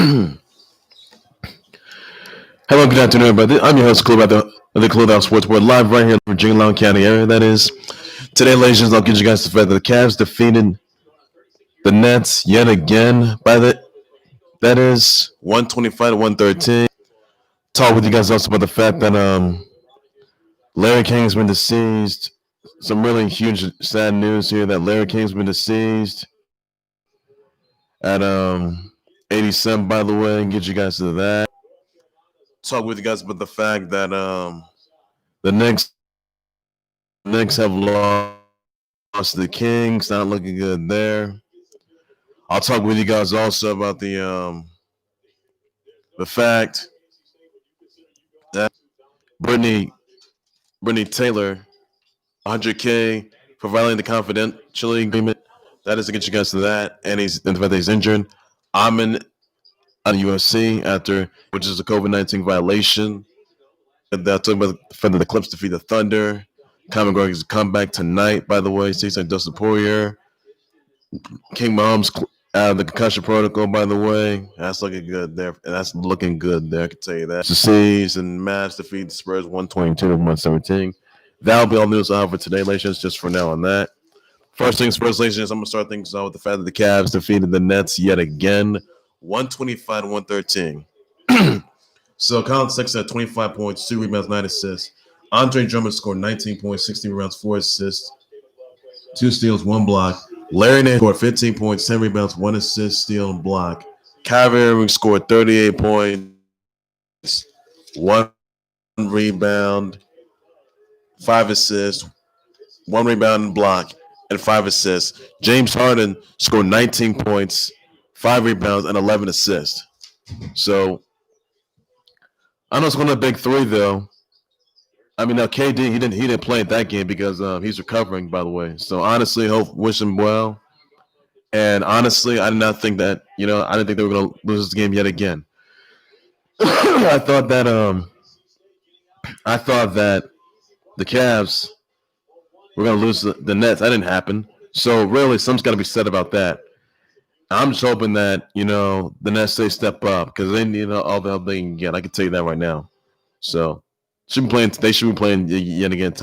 Hello, good afternoon, everybody. I'm your host, Khalil, at the Khalil Sports Board, live right here in the Virginia County area. That is, today, ladies and gentlemen, I'll get you guys the fact that the Cavs defeated the Nets yet again by that is 125 to 113. Talk with you guys also about the fact that Larry King has been deceased. Some really huge sad news here that Larry King's been deceased at 87. By the way, and get you guys to that. Talk with you guys about the fact that the Knicks have lost to the Kings, not looking good there. I'll talk with you guys also about the fact that Brittany Taylor, 100K for violating the confidentiality agreement. That is to get you guys to that, and the fact that he's injured. I'm in on USC after, which is a COVID-19 violation. That talking about the fact that the Clips defeat the Thunder. Common Greg's comeback tonight, by the way. Seems like Dustin Poirier. King Mahomes out of the concussion protocol, by the way. That's looking good there. That's looking good there, I can tell you that. The Seas and Mavs defeat the Spurs 122 to 117. That'll be all the news I have for today, ladies. Just for now on that. First things first, ladies, I'm going to start things off with the fact that the Cavs defeated the Nets yet again, 125 to 113. So Collin Sexton had 25 points, 2 rebounds, 9 assists. Andre Drummond scored 19 points, 16 rebounds, 4 assists, 2 steals, 1 block. Larry Nance scored 15 points, 10 rebounds, 1 assist, steal, and block. Kyrie Irving scored 38 points, 1 rebound, 5 assists, 1 rebound and block, and 5 assists. James Harden scored 19 points, 5 rebounds, and 11 assists. So I know it's one of the big three, though. I mean, now KD he didn't play in that game because he's recovering, by the way. So honestly, wish him well. And honestly, I did not think that I didn't think they were going to lose this game yet again. I thought that the Cavs were going to lose the Nets. That didn't happen. So really, something's got to be said about that. I'm just hoping that the Nets they step up because they need all the help they can get. I can tell you that right now. So. They should be playing yet again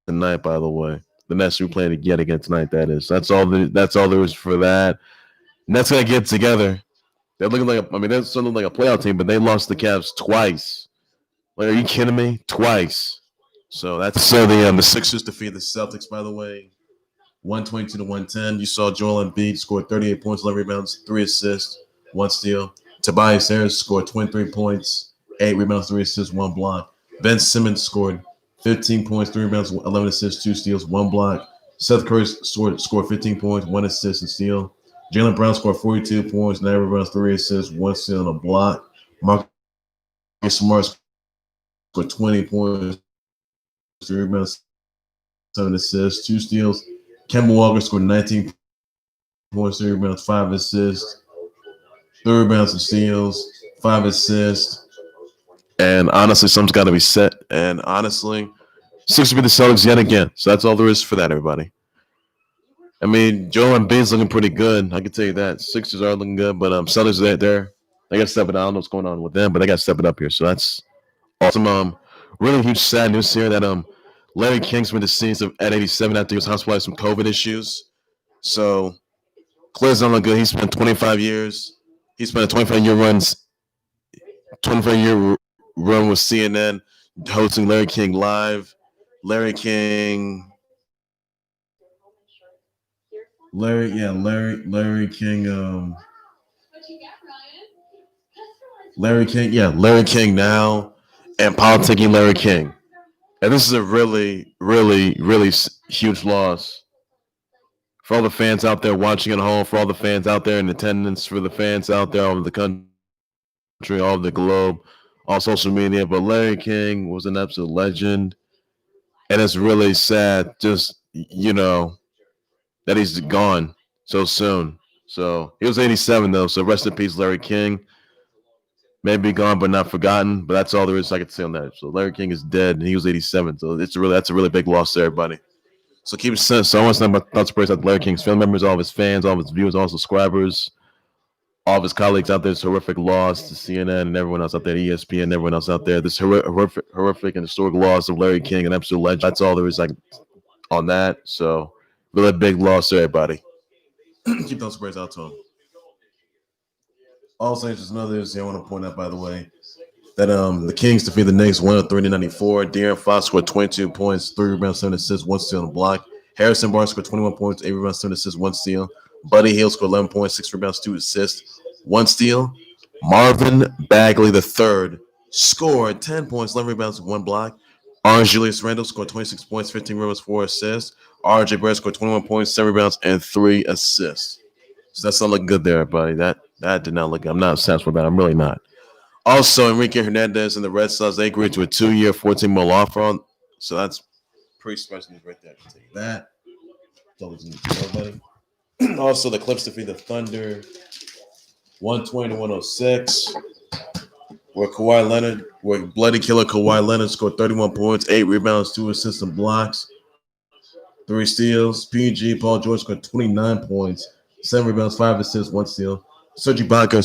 tonight, by the way. The Nets should be playing yet again tonight, that is. That's all there is for that. Nets got to get together. They're looking they're still looking like a playoff team, but they lost the Cavs twice. Like, are you kidding me? Twice. So the Sixers defeated the Celtics, by the way. 122 to 110. You saw Joel Embiid scored 38 points, 11 rebounds, 3 assists, 1 steal. Tobias Harris scored 23 points, 8 rebounds, 3 assists, 1 block. Ben Simmons scored 15 points, 3 rebounds, 11 assists, 2 steals, 1 block. Seth Curry scored 15 points, 1 assist and steal. Jaylen Brown scored 42 points, 9 rebounds, 3 assists, 1 steal and a block. Marcus Smart scored 20 points, 3 rebounds, 7 assists, 2 steals. Kemba Walker scored 19 points, 3 rebounds, 5 assists, 3 rebounds and steals, 5 assists. And honestly, something's got to be set. And honestly, Sixers beat the Celtics yet again. So that's all there is for that, everybody. I mean, Joel Embiid's looking pretty good. I can tell you that. Sixers are looking good, but Celtics they got to step it up. I don't know what's going on with them, but they got to step it up here. So that's awesome. Really huge sad news here that Larry King's been deceased at 87 after he was hospitalized with some COVID issues. So Clear's not looking good. He spent 25 years. He spent a 25-year run with CNN, hosting Larry King Live. Larry King. Larry King now, and politicking Larry King. And this is a really, really, really huge loss for all the fans out there watching at home, for all the fans out there in attendance, for the fans out there all over the country, all over the globe, on social media. But Larry King was an absolute legend, and it's really sad just, that he's gone so soon. So he was 87, though, so rest in peace, Larry King. Maybe gone but not forgotten, but that's all there is I can say on that. So Larry King is dead, and he was 87, so that's a really big loss to everybody. So keep it sense. So I want to talk about thoughts, praise out Larry King's family members, all of his fans, all of his viewers, all his subscribers, all of his colleagues out there. This horrific loss to CNN and everyone else out there, ESPN, and everyone else out there. This horrific and historic loss of Larry King, an absolute legend. That's all there is on that. So really big loss to everybody. Keep those prayers out to him. Also, just another thing I want to point out, by the way, that the Kings defeated the Knicks 103-94. De'Aaron Fox scored 22 points, 3 rebounds, 7 assists, 1 steal, and a block. Harrison Barnes scored 21 points, 8 rebounds, 7 assists, 1 steal. Buddy Hield scored 11 points, 6 rebounds, 2 assists, 1 steal. Marvin Bagley III scored 10 points, 11 rebounds, 1 block. Orange Julius Randle scored 26 points, 15 rebounds, 4 assists. RJ Barrett scored 21 points, 7 rebounds, and 3 assists. So that's not looking good there, buddy. That did not look good. I'm not satisfied with that. I'm really not. Also, Enrique Hernandez and the Red Sox, they agreed to a 2-year, $14 million offer. So that's pretty special news right there. I can tell you that. That's all buddy. Also, the Clips defeat the Thunder 120-106. Where bloody killer Kawhi Leonard scored 31 points, 8 rebounds, 2 assists and blocks, 3 steals. PG Paul George scored 29 points, 7 rebounds, 5 assists, 1 steal. Serge Ibaka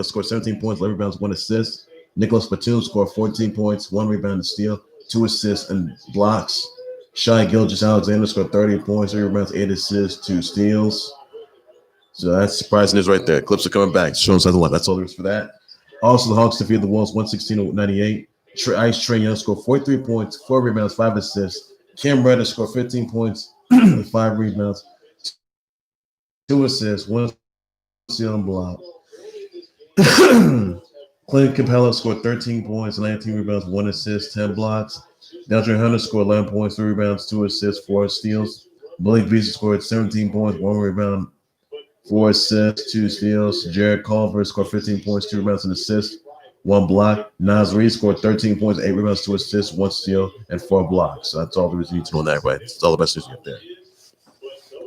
scored 17 points, 11 rebounds, 1 assist. Nicholas Batum scored 14 points, 1 rebound and steal, 2 assists and blocks. Shai Gilgeous-Alexander scored 30 points, 3 rebounds, 8 assists, 2 steals. So that's surprising news right there. Clips are coming back. Showing something like that's all there is for that. Also, the Hawks defeated the Wolves 116-98. Trae Young scored 43 points, 4 rebounds, 5 assists. Cam Reddish scored 15 points, 5 rebounds, 2 assists, 1 steal and block. Clint Capella scored 13 points, 19 rebounds, 1 assist, 10 blocks. DeAndre Hunter scored 11 points, 3 rebounds, 2 assists, 4 steals. Blake Beasley scored 17 points, 1 rebound, 4 assists, 2 steals. Jared Culver scored 15 points, 2 rebounds, and assists, 1 block. Nas Reed scored 13 points, 8 rebounds, 2 assists, 1 steal, and 4 blocks. So that's all there is need to know on that, right? That's all the best news you get there.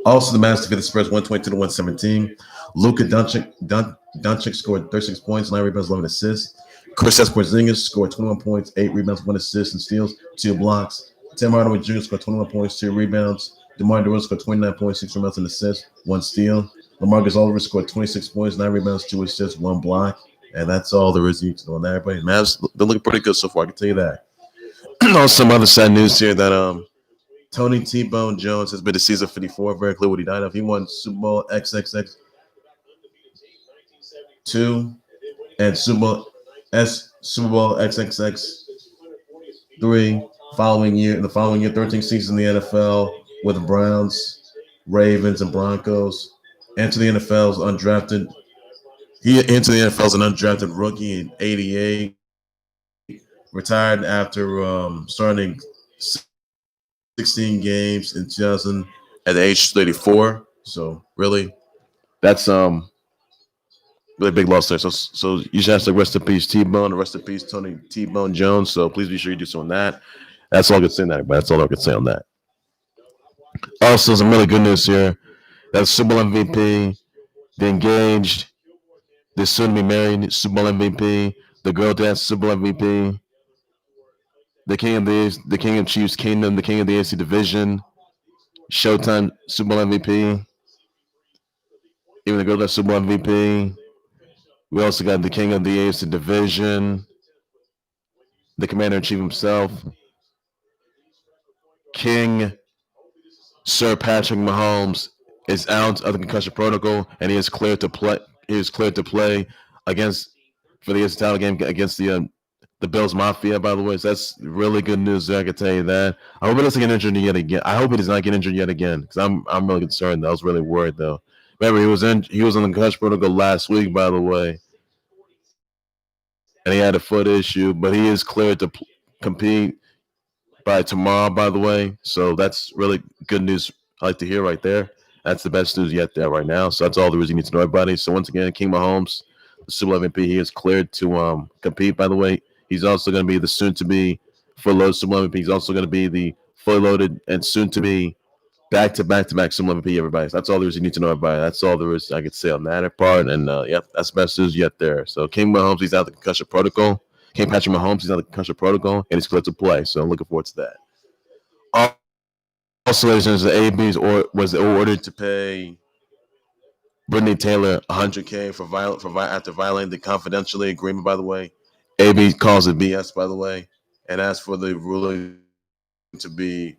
Also, the Mavs defeated the Spurs 122-117. Luka Doncic scored 36 points, 9 rebounds, 11 assists. Kristaps Porzingis scored 21 points, 8 rebounds, 1 assist, and steals, 2 blocks. Tim Hardaway Jr. scored 21 points, 2 rebounds. DeMar DeRozan scored 29 points, 6 rebounds, and assists, 1 steal. LaMarcus Aldridge scored 26 points, 9 rebounds, 2 assists, 1 block. And that's all there is to know on that, everybody. Mavs, they're looking pretty good so far, I can tell you that. Also, some other sad news here that Tony T-Bone Jones has been to season 54. Very clear what he died of. He won Super Bowl XXX 2 and Super Bowl XXX 3 the following year, 13th season in the NFL with the Browns, Ravens, and Broncos. Entered the NFL as undrafted. He entered the NFL as an undrafted rookie in '88. Retired after starting 16 games in 2000 at the age of 34. So really, that's really big loss there. So you should have to rest in peace T-Bone, and rest in peace Tony T-Bone Jones. So please be sure you do so on that. That's all I can say on that. But that's all I can say on that. Also, some really good news here. That's Super Bowl MVP, the engaged, the soon-to-be married Super Bowl MVP, the girl dance Super Bowl MVP, the king of Chiefs Kingdom, the king of the AFC Division, Showtime Super Bowl MVP, even the girl dance Super Bowl MVP. We also got the king of the AFC Division, the commander-in-chief himself, King Sir Patrick Mahomes is out of the concussion protocol, and he is cleared to play. He is cleared to play for the AFC title game against the Bills Mafia. By the way, so that's really good news there. I can tell you that. I hope he doesn't get injured yet again. I hope he does not get injured yet again, because I'm really concerned. I was really worried though. Remember, he was on the concussion protocol last week, by the way, and he had a foot issue, but he is cleared to compete by tomorrow, by the way. So that's really good news. I like to hear right there. That's the best news yet there right now. So that's all there is you need to know, everybody. So once again, King Mahomes, the Super Bowl MVP, he is cleared to compete, by the way. He's also going to be the soon-to-be fully loaded Super Bowl MVP. He's also going to be the fully loaded and soon-to-be back-to-back Super Bowl MVP, everybody. So that's all there is you need to know, everybody. That's all there is I could say on that part. And, yep, that's the best news yet there. So King Mahomes, he's out of the concussion protocol. King Patrick Mahomes, he's out of the concussion protocol, and he's cleared to play. So I'm looking forward to that. Also, ladies and gentlemen, the AB was ordered to pay Brittany Taylor, 100K after violating the confidentiality agreement. By the way, AB calls it BS. By the way, and asked for the ruling to be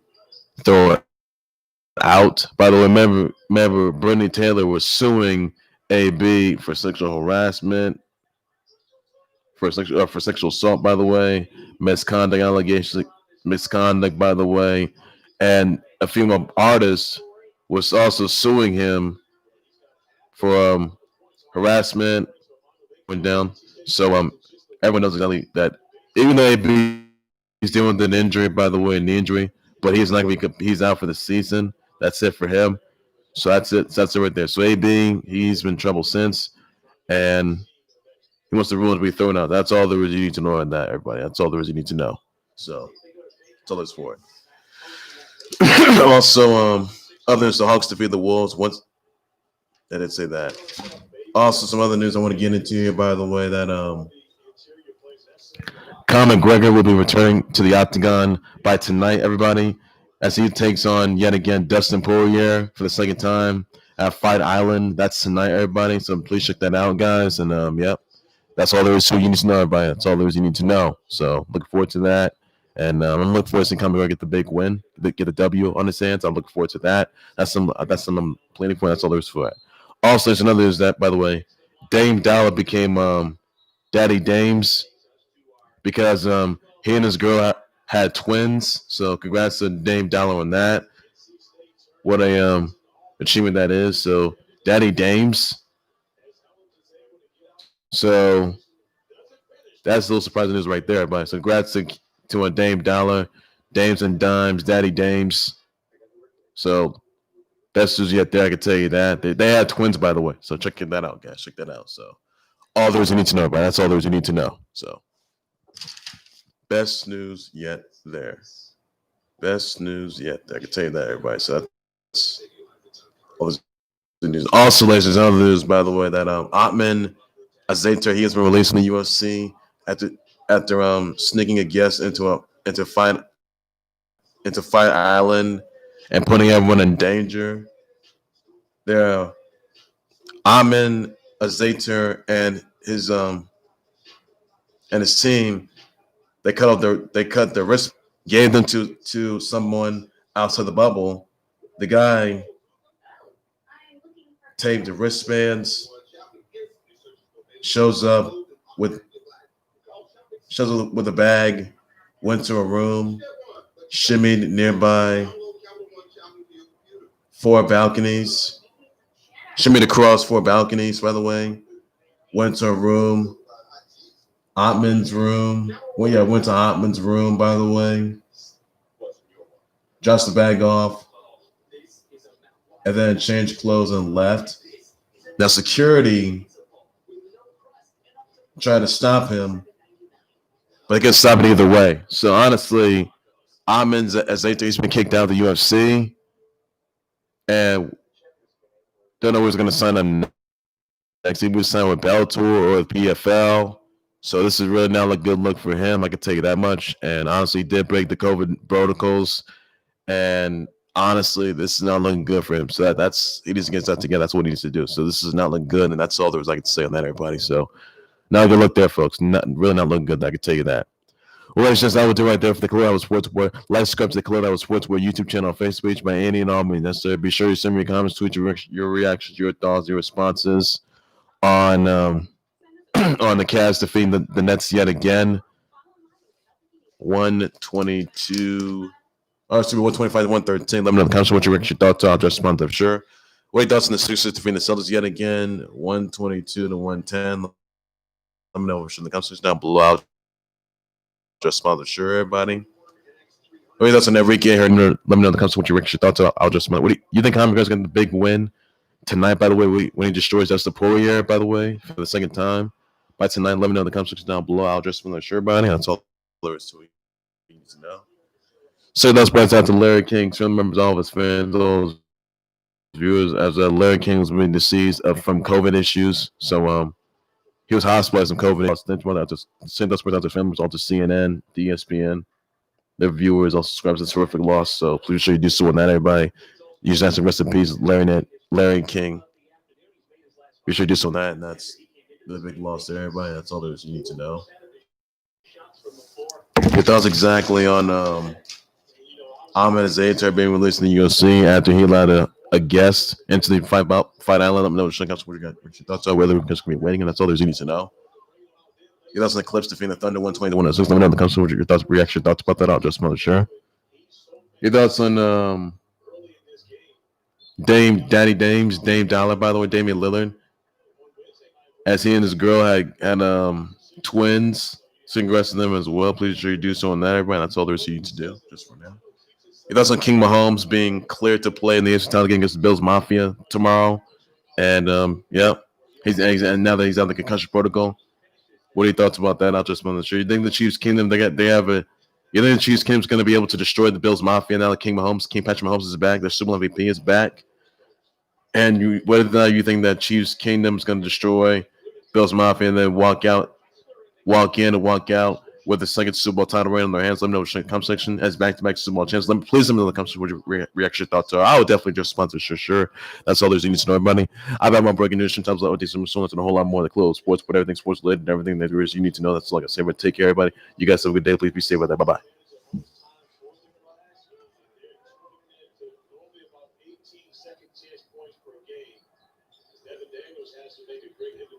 thrown out. By the way, remember, Brittany Taylor was suing AB for sexual harassment, for sexual assault. By the way, misconduct allegations, misconduct. By the way, and a female artist was also suing him for harassment. Went down. So everyone knows exactly that. Even though AB is dealing with an injury, by the way, knee injury, but he's not gonna be. He's out for the season. That's it for him. So that's it. That's it right there. So AB, he's been in trouble since, and he wants the rules to be thrown out. That's all there is you need to know on that, everybody. That's all there is you need to know. So that's all there's for it. Also, other than the Hawks defeat the Wolves, once I did say that. Also, some other news I want to get into here, by the way, that Conor McGregor will be returning to the Octagon by tonight, everybody, as he takes on yet again Dustin Poirier for the second time at Fight Island. That's tonight, everybody. So please check that out, guys. And yep, that's all there is to you need to know, everybody. That's all there is you need to know. So looking forward to that. And I'm looking forward to seeing Conor McGregor get the big win, get a W on his hands. I'm looking forward to that. That's some I'm planning for. That's all there is for it. Also, there's another is that, by the way, Dame Dollar became Daddy Dames because he and his girl had twins. So congrats to Dame Dollar on that. What a achievement that is. So Daddy Dames. So that's a little surprising news right there, everybody. So congrats to a Dame Dollar, Dames and Dimes, Daddy Dames. So best news yet there, I can tell you that. They had twins, by the way. So check that out, guys. Check that out. So all there is you need to know, everybody. That's all there is you need to know. So best news yet there. Best news yet there. I can tell you that, everybody. So that's all this news. Also, ladies and other news, by the way, that Otman Azater, he has been released from the UFC after sneaking a guest into Fight Island and putting everyone in danger. There, Amin Azater and his team, they cut their wrist, gave them to someone outside the bubble. The guy taped the wristbands, shows up with a bag, went to a room, shimmied nearby 4 balconies, shimmied across 4 balconies, by the way, went to a room, Ottman's room. Well, yeah, went to Ottman's room, by the way, dropped the bag off, and then changed clothes and left. Now, security tried to stop him, but they couldn't stop it either way. So honestly, Amin Azater, he's been kicked out of the UFC, and don't know who's going to sign him next. He was signed with Bellator or with PFL. So this is really not a good look for him. I can tell you that much. And honestly, he did break the COVID protocols. And honestly, this is not looking good for him. So that's he needs to get that together. That's what he needs to do. So this is not looking good, and that's all there was I could say on that, everybody. So not a good look there, folks. Really not looking good. I can tell you that. Well, it's just that would do right there for the Khalil Hour Sports Boy. Like, subscribe to the Khalil Hour Sports Boy YouTube channel on Facebook page by Andy and all means necessary. Be sure you send me your comments, tweet your reactions, your thoughts, your responses on on the Cavs defeating the Nets yet again. 122. Oh, excuse me, 125 to 113. Let me know in the comments what your thoughts are. I'll just respond to them, sure. What are your thoughts on the Sixers defeating the Celtics yet again? 122 to 110. Let me know in the comments down below. I'll just respond to sure, everybody. What are your thoughts on that weekend here? Let me know in the comments what your thoughts are. I'll just respond. What do you think Conor McGregor's getting the big win tonight, by the way, when he destroys Dustin Poirier, by the way, for the second time? By tonight, let me know in the comments down below. I'll just respond to sure, everybody. That's all there is to it. You need to know. So that's breaks out to Larry King. Family members, all of his fans, those viewers, as Larry King was being deceased from COVID issues. So he was hospitalized from COVID. Send those breaks out to family members, all to CNN, the ESPN, their viewers, all subscribers. It's a terrific loss. So please sure you do so on that, everybody. You just have to rest in peace, Larry King. We should do some of that, and that's the big loss to everybody. That's all there's you need to know. Your thoughts exactly on Ahmed Zayatar being released in the UFC after he allowed a guest into the fight island. Let me know what your thoughts are, whether we're just going to be waiting, and that's all there's you need to know. Your thoughts on the Clips defeating the Thunder 120 to 106. Let me know in the comments what your thoughts, reaction, thoughts about that. I'll just want to share. Your thoughts on Dame Dollar, by the way, Damian Lillard, as he and his girl had twins. So congrats to them as well. Please sure you do so on that, everybody. That's all there's you need to do, just for now. Your thoughts on King Mahomes being cleared to play in the AFC title game against the Bills Mafia tomorrow, and yeah, and now that he's out of the concussion protocol. What are your thoughts about that? I'll just want to sure. You think the Chiefs Kingdom they have a you think the Chiefs Kingdom's going to be able to destroy the Bills Mafia now that King Patrick Mahomes is back, their Super Bowl MVP is back, and whether or not you think that Chiefs Kingdom's going to destroy Bills Mafia and then walk in and walk out with the second Super Bowl title reign on their hands. Let me know in the comment section as back-to-back Super Bowl champs. Please let me know in the comment section what your reaction thoughts are. I would definitely just sponsor sure. That's all there's you need to know, everybody. I've had my breaking news sometimes like OT some and a whole lot more than clothes, sports, but everything sports related and everything that there is you need to know. That's like I say, but take care, everybody. You guys have a good day. Please be safe with that. Bye-bye.